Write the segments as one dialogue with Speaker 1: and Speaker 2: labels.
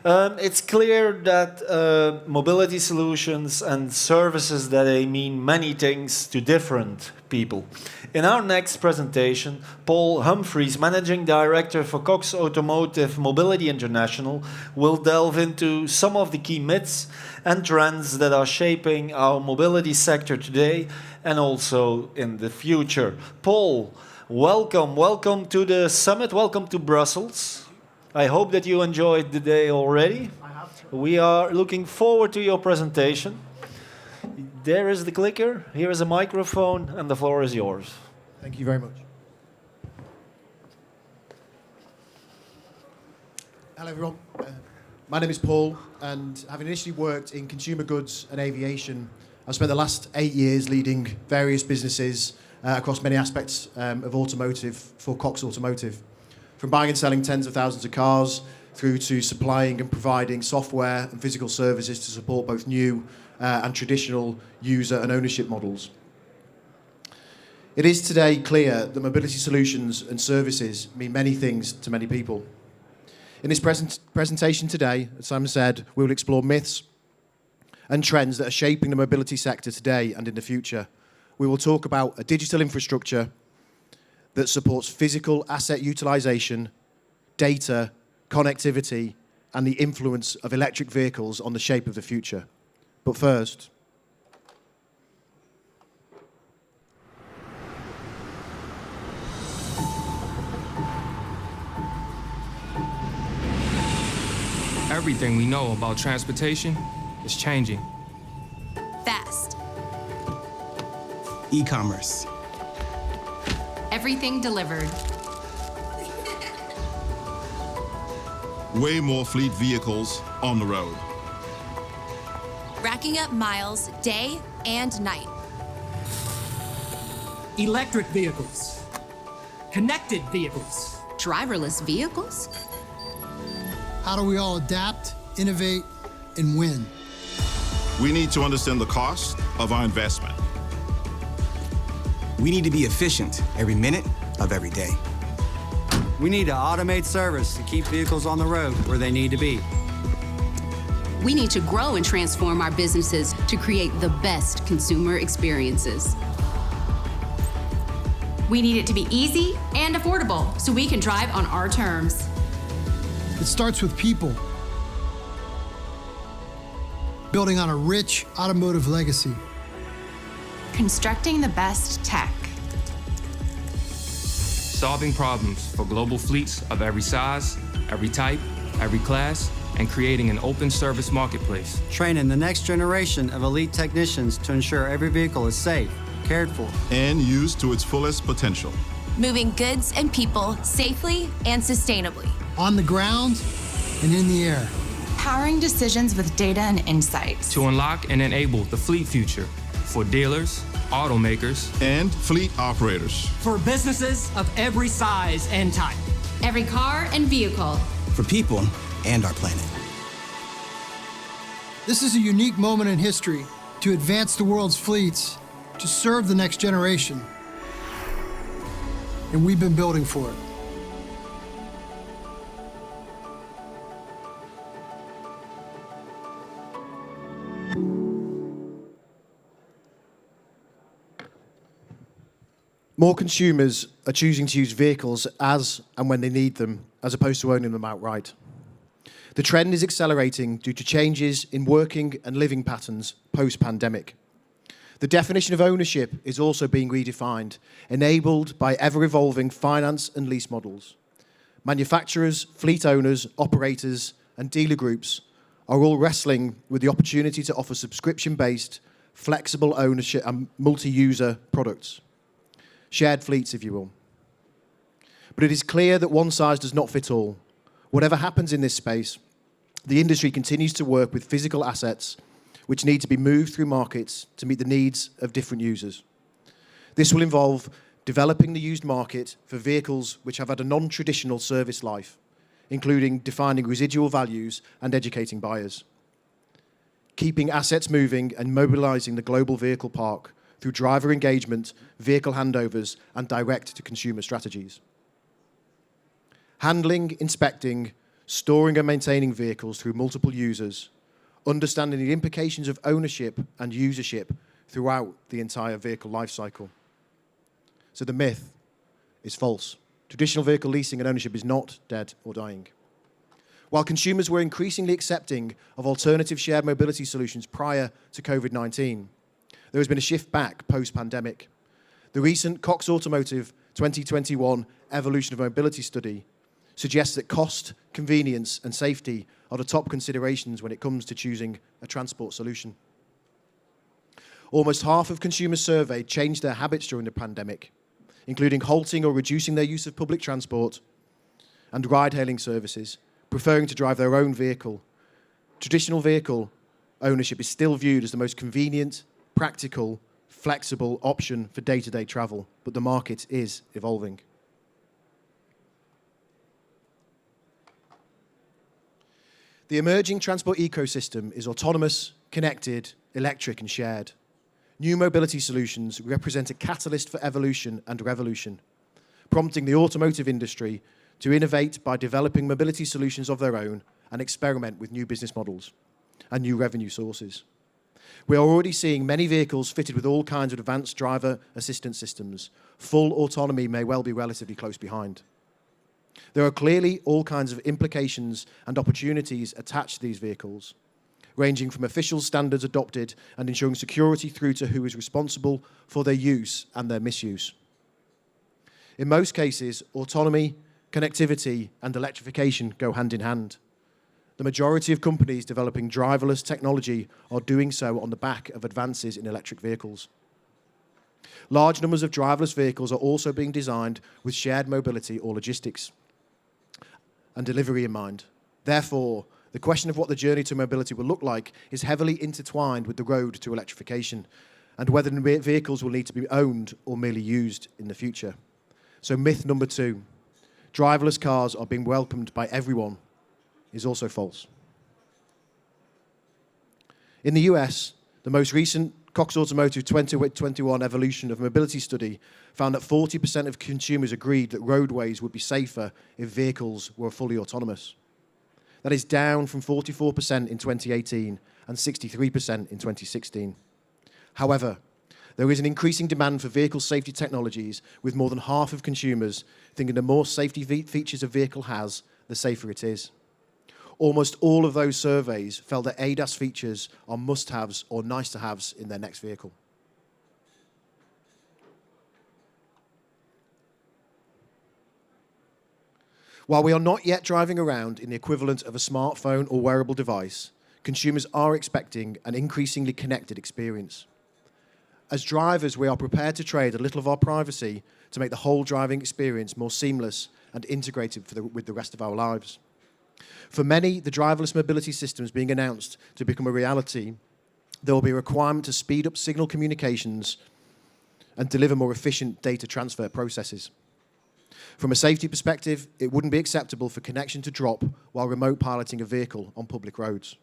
Speaker 1: It's clear that mobility solutions and services that they mean many things to different people. In our next presentation, Paul Humphreys, Managing Director for Cox Automotive Mobility International, will delve into some of the key myths and trends that are shaping our mobility sector today and also in the future. Paul, welcome to the summit, welcome to Brussels. I hope that you enjoyed the day already.
Speaker 2: I have to.
Speaker 1: We are looking forward to your presentation. There is the clicker, here is a microphone, and the floor is yours.
Speaker 2: Thank you very much. Hello, everyone. My name is Paul, and having initially worked in consumer goods and aviation, I've spent the last 8 years leading various businesses across many aspects of automotive for Cox Automotive. From buying and selling tens of thousands of cars through to supplying and providing software and physical services to support both new and traditional user and ownership models. It is today clear that mobility solutions and services mean many things to many people. In this presentation today, as Simon said, we will explore myths and trends that are shaping the mobility sector today and in the future. We will talk about a digital infrastructure that supports physical asset utilisation, data, connectivity, and the influence of electric vehicles on the shape of the future. But first,
Speaker 3: everything we know about transportation is changing.
Speaker 4: Fast.
Speaker 5: E-commerce.
Speaker 4: Everything delivered.
Speaker 6: Way more fleet vehicles on the road.
Speaker 4: Racking up miles day and night.
Speaker 7: Electric vehicles. Connected vehicles.
Speaker 4: Driverless vehicles?
Speaker 8: How do we all adapt, innovate, and win?
Speaker 6: We need to understand the cost of our investment.
Speaker 5: We need to be efficient every minute of every day.
Speaker 9: We need to automate service to keep vehicles on the road where they need to be.
Speaker 10: We need to grow and transform our businesses to create the best consumer experiences.
Speaker 4: We need it to be easy and affordable so we can drive on our terms.
Speaker 8: It starts with people. Building on a rich automotive legacy.
Speaker 4: Constructing the best tech.
Speaker 3: Solving problems for global fleets of every size, every type, every class, and creating an open service marketplace.
Speaker 9: Training the next generation of elite technicians to ensure every vehicle is safe, cared for,
Speaker 6: and used to its fullest potential.
Speaker 4: Moving goods and people safely and sustainably.
Speaker 8: On the ground and in the air.
Speaker 4: Powering decisions with data and insights.
Speaker 3: To unlock and enable the fleet future for dealers, automakers,
Speaker 6: and fleet operators.
Speaker 7: For businesses of every size and type.
Speaker 4: Every car and vehicle.
Speaker 5: For people and our planet.
Speaker 8: This is a unique moment in history to advance the world's fleets, to serve the next generation. And we've been building for it.
Speaker 2: more consumers are choosing to use vehicles as and when they need them, as opposed to owning them outright. The trend is accelerating due to changes in working and living patterns post-pandemic. The definition of ownership is also being redefined, enabled by ever-evolving finance and lease models. Manufacturers, fleet owners, operators, and dealer groups are all wrestling with the opportunity to offer subscription-based, flexible ownership and multi-user products. Shared fleets, if you will. But it is clear that one size does not fit all. Whatever happens in this space, the industry continues to work with physical assets which need to be moved through markets to meet the needs of different users. This will involve developing the used market for vehicles which have had a non-traditional service life, including defining residual values and educating buyers. Keeping assets moving and mobilizing the global vehicle park through driver engagement, vehicle handovers, and direct-to-consumer strategies. Handling, inspecting, storing and maintaining vehicles through multiple users, understanding the implications of ownership and usership throughout the entire vehicle lifecycle. So the myth is false. Traditional vehicle leasing and ownership is not dead or dying. While consumers were increasingly accepting of alternative shared mobility solutions prior to COVID-19, there has been a shift back post-pandemic. The recent Cox Automotive 2021 Evolution of Mobility study suggests that cost, convenience, and safety are the top considerations when it comes to choosing a transport solution. Almost half of consumers surveyed changed their habits during the pandemic, including halting or reducing their use of public transport and ride-hailing services, preferring to drive their own vehicle. Traditional vehicle ownership is still viewed as the most convenient, practical, flexible option for day-to-day travel, but the market is evolving. The emerging transport ecosystem is autonomous, connected, electric, and shared. New mobility solutions represent a catalyst for evolution and revolution, prompting the automotive industry to innovate by developing mobility solutions of their own and experiment with new business models and new revenue sources. We are already seeing many vehicles fitted with all kinds of advanced driver assistance systems. Full autonomy may well be relatively close behind. There are clearly all kinds of implications and opportunities attached to these vehicles, ranging from official standards adopted and ensuring security through to who is responsible for their use and their misuse. In most cases, autonomy, connectivity, and electrification go hand in hand. The majority of companies developing driverless technology are doing so on the back of advances in electric vehicles. Large numbers of driverless vehicles are also being designed with shared mobility or logistics and delivery in mind. Therefore, the question of what the journey to mobility will look like is heavily intertwined with the road to electrification and whether vehicles will need to be owned or merely used in the future. So myth number 2, driverless cars are being welcomed by everyone, is also false. In the US, the most recent Cox Automotive 2021 Evolution of Mobility study found that 40% of consumers agreed that roadways would be safer if vehicles were fully autonomous. That is down from 44% in 2018 and 63% in 2016. However, there is an increasing demand for vehicle safety technologies, with more than half of consumers thinking the more safety features a vehicle has, the safer it is. Almost all of those surveys felt that ADAS features are must-haves or nice-to-haves in their next vehicle. While we are not yet driving around in the equivalent of a smartphone or wearable device, consumers are expecting an increasingly connected experience. As drivers, we are prepared to trade a little of our privacy to make the whole driving experience more seamless and integrated with the rest of our lives. For many, the driverless mobility systems being announced to become a reality, there will be a requirement to speed up signal communications and deliver more efficient data transfer processes. From a safety perspective, it wouldn't be acceptable for connection to drop while remote piloting a vehicle on public roads.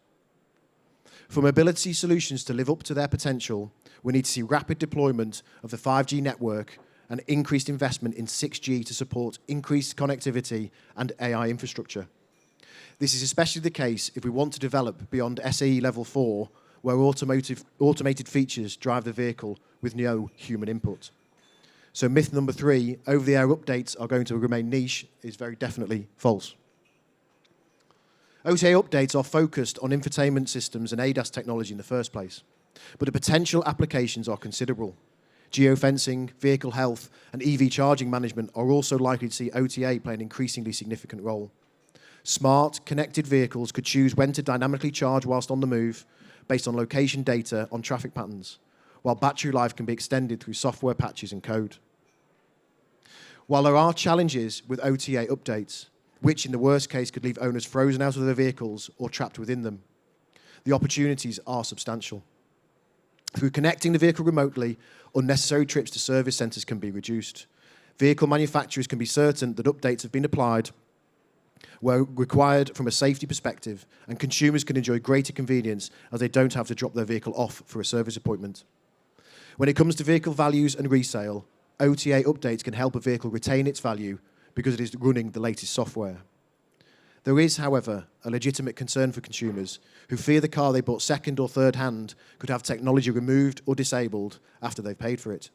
Speaker 2: For mobility solutions to live up to their potential, we need to see rapid deployment of the 5G network and increased investment in 6G to support increased connectivity and AI infrastructure. This is especially the case if we want to develop beyond SAE Level 4, where automated features drive the vehicle with no human input. So myth number 3, over-the-air updates are going to remain niche, is very definitely false. OTA updates are focused on infotainment systems and ADAS technology in the first place, but the potential applications are considerable. Geofencing, vehicle health, and EV charging management are also likely to see OTA play an increasingly significant role. Smart, connected vehicles could choose when to dynamically charge whilst on the move based on location data on traffic patterns, while battery life can be extended through software patches and code. While there are challenges with OTA updates, which in the worst case could leave owners frozen out of their vehicles or trapped within them, the opportunities are substantial. Through connecting the vehicle remotely, unnecessary trips to service centres can be reduced. Vehicle manufacturers can be certain that updates have been applied where required from a safety perspective, and consumers can enjoy greater convenience as they don't have to drop their vehicle off for a service appointment. When it comes to vehicle values and resale, OTA updates can help a vehicle retain its value because it is running the latest software. There is, however, a legitimate concern for consumers who fear the car they bought second or third hand could have technology removed or disabled after they've paid for it.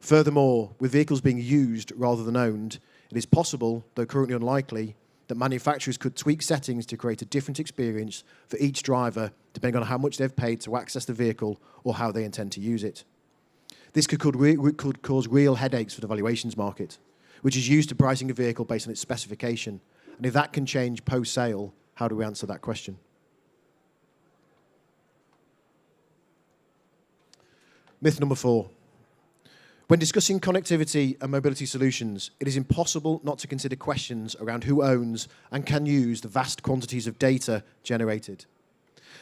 Speaker 2: Furthermore, with vehicles being used rather than owned, it is possible, though currently unlikely, that manufacturers could tweak settings to create a different experience for each driver depending on how much they've paid to access the vehicle or how they intend to use it. This could cause real headaches for the valuations market, which is used to pricing a vehicle based on its specification. And if that can change post-sale, how do we answer that question? Myth number 4. When discussing connectivity and mobility solutions, it is impossible not to consider questions around who owns and can use the vast quantities of data generated.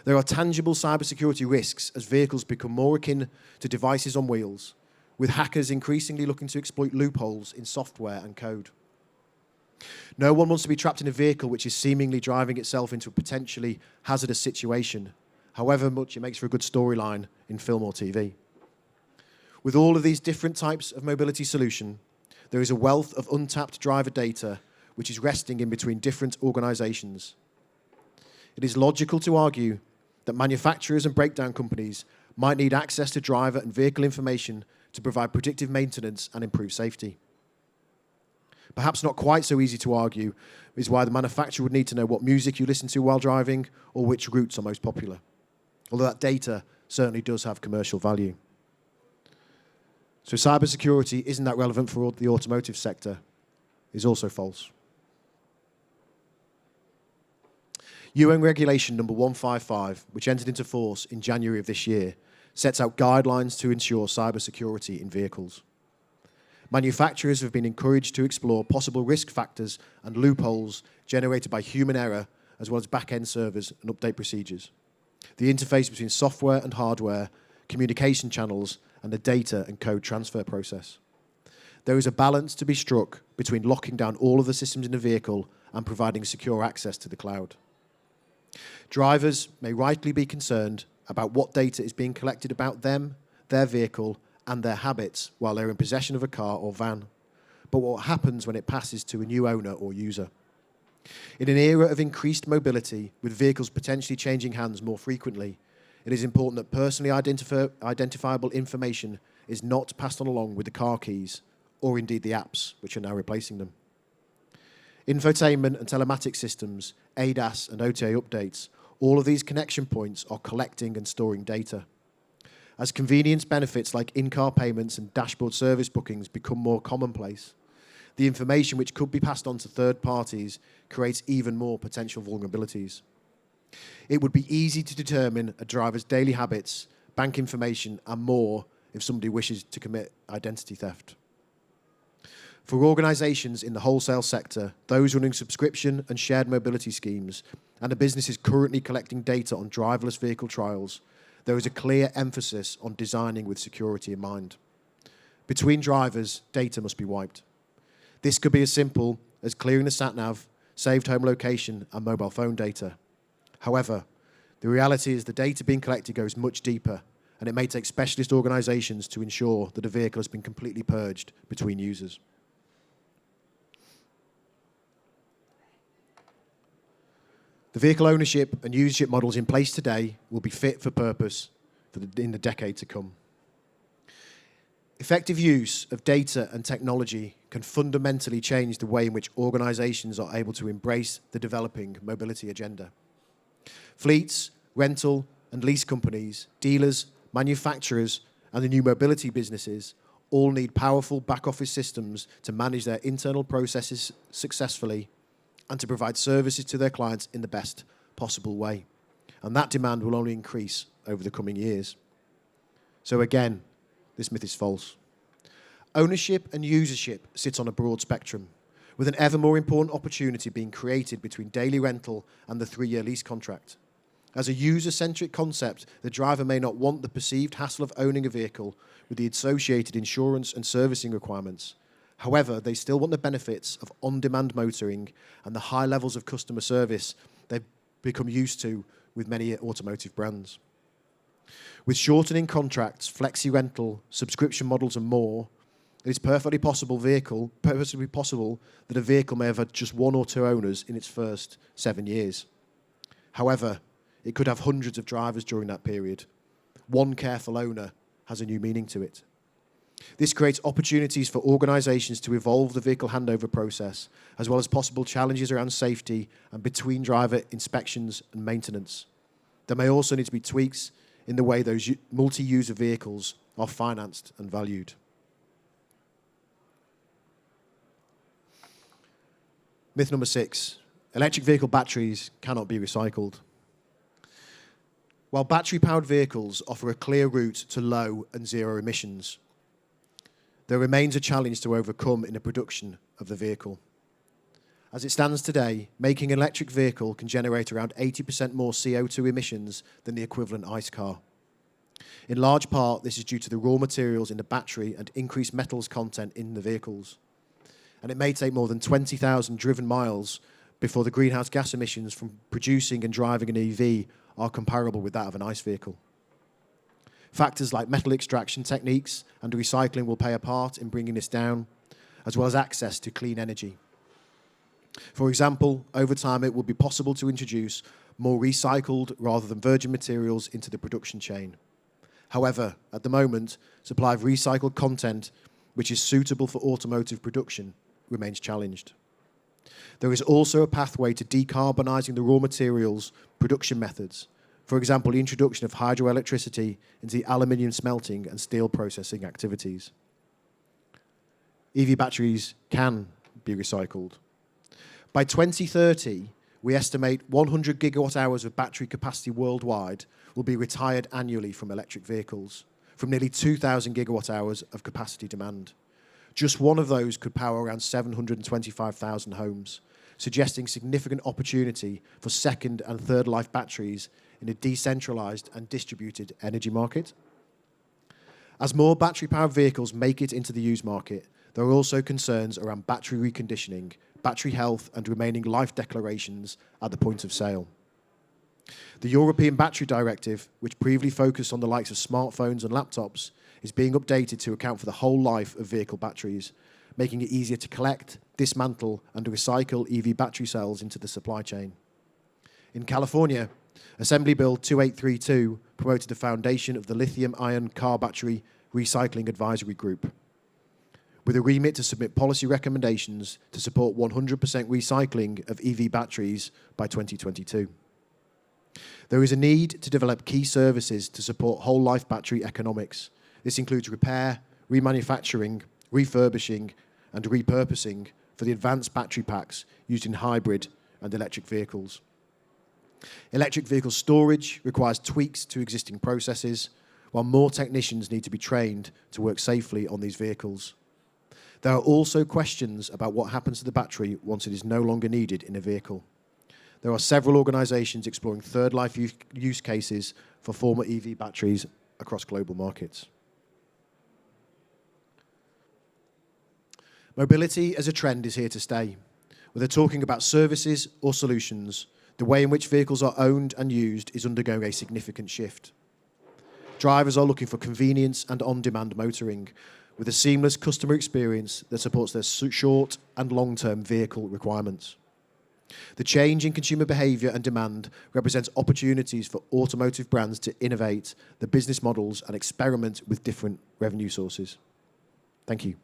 Speaker 2: There are tangible cybersecurity risks as vehicles become more akin to devices on wheels, with hackers increasingly looking to exploit loopholes in software and code. No one wants to be trapped in a vehicle which is seemingly driving itself into a potentially hazardous situation, however much it makes for a good storyline in film or TV. With all of these different types of mobility solution, there is a wealth of untapped driver data which is resting in between different organizations. It is logical to argue that manufacturers and breakdown companies might need access to driver and vehicle information to provide predictive maintenance and improve safety. Perhaps not quite so easy to argue is why the manufacturer would need to know what music you listen to while driving or which routes are most popular, although that data certainly does have commercial value. So cybersecurity isn't that relevant for the automotive sector is also false. UN Regulation number 155, which entered into force in January of this year, sets out guidelines to ensure cybersecurity in vehicles. Manufacturers have been encouraged to explore possible risk factors and loopholes generated by human error, as well as back-end servers and update procedures, the interface between software and hardware, communication channels, and the data and code transfer process. There is a balance to be struck between locking down all of the systems in the vehicle and providing secure access to the cloud. Drivers may rightly be concerned about what data is being collected about them, their vehicle, and their habits while they're in possession of a car or van. But what happens when it passes to a new owner or user? In an era of increased mobility, with vehicles potentially changing hands more frequently, it is important that personally identifiable information is not passed on along with the car keys, or indeed the apps, which are now replacing them. Infotainment and telematic systems, ADAS and OTA updates, all of these connection points are collecting and storing data. As convenience benefits like in-car payments and dashboard service bookings become more commonplace, the information which could be passed on to third parties creates even more potential vulnerabilities. It would be easy to determine a driver's daily habits, bank information, and more if somebody wishes to commit identity theft. For organisations in the wholesale sector, those running subscription and shared mobility schemes, and the businesses currently collecting data on driverless vehicle trials, there is a clear emphasis on designing with security in mind. Between drivers, data must be wiped. This could be as simple as clearing the sat-nav, saved home location, and mobile phone data. However, the reality is the data being collected goes much deeper, and it may take specialist organisations to ensure that a vehicle has been completely purged between users. The vehicle ownership and usership models in place today will be fit for purpose in the decade to come. Effective use of data and technology can fundamentally change the way in which organisations are able to embrace the developing mobility agenda. Fleets, rental and lease companies, dealers, manufacturers, and the new mobility businesses all need powerful back-office systems to manage their internal processes successfully and to provide services to their clients in the best possible way. And that demand will only increase over the coming years. So again, this myth is false. Ownership and usership sit on a broad spectrum, with an ever more important opportunity being created between daily rental and the 3-year lease contract. As a user-centric concept, the driver may not want the perceived hassle of owning a vehicle with the associated insurance and servicing requirements. However, they still want the benefits of on-demand motoring and the high levels of customer service they've become used to with many automotive brands. With shortening contracts, flexi rental, subscription models and more, It is perfectly possible that a vehicle may have had just 1 or 2 owners in its first 7 years. However, it could have hundreds of drivers during that period. One careful owner has a new meaning to it. This creates opportunities for organisations to evolve the vehicle handover process, as well as possible challenges around safety and between driver inspections and maintenance. There may also need to be tweaks in the way those multi-user vehicles are financed and valued. Myth number 6, electric vehicle batteries cannot be recycled. While battery-powered vehicles offer a clear route to low and zero emissions, there remains a challenge to overcome in the production of the vehicle. As it stands today, making an electric vehicle can generate around 80% more CO2 emissions than the equivalent ICE car. In large part, this is due to the raw materials in the battery and increased metals content in the vehicles. And it may take more than 20,000 driven miles before the greenhouse gas emissions from producing and driving an EV are comparable with that of an ICE vehicle. Factors like metal extraction techniques and recycling will play a part in bringing this down, as well as access to clean energy. For example, over time it will be possible to introduce more recycled rather than virgin materials into the production chain. However, at the moment, supply of recycled content, which is suitable for automotive production, remains challenged. There is also a pathway to decarbonising the raw materials production methods. For example, the introduction of hydroelectricity into the aluminium smelting and steel processing activities. EV batteries can be recycled. By 2030, we estimate 100 gigawatt hours of battery capacity worldwide will be retired annually from electric vehicles, from nearly 2,000 gigawatt hours of capacity demand. Just one of those could power around 725,000 homes, suggesting significant opportunity for second and third life batteries in a decentralized and distributed energy market. As more battery-powered vehicles make it into the used market, there are also concerns around battery reconditioning, battery health, and remaining life declarations at the point of sale. The European Battery Directive, which previously focused on the likes of smartphones and laptops, is being updated to account for the whole life of vehicle batteries, making it easier to collect, dismantle, and recycle EV battery cells into the supply chain. In California, Assembly Bill 2832 promoted the foundation of the Lithium-Ion Car Battery Recycling Advisory Group, with a remit to submit policy recommendations to support 100% recycling of EV batteries by 2022. There is a need to develop key services to support whole-life battery economics. This includes repair, remanufacturing, refurbishing, and repurposing for the advanced battery packs used in hybrid and electric vehicles. Electric vehicle storage requires tweaks to existing processes, while more technicians need to be trained to work safely on these vehicles. There are also questions about what happens to the battery once it is no longer needed in a vehicle. There are several organisations exploring third life use cases for former EV batteries across global markets. Mobility as a trend is here to stay. Whether talking about services or solutions, the way in which vehicles are owned and used is undergoing a significant shift. Drivers are looking for convenience and on-demand motoring, with a seamless customer experience that supports their short and long-term vehicle requirements. The change in consumer behaviour and demand represents opportunities for automotive brands to innovate the business models and experiment with different revenue sources. Thank you.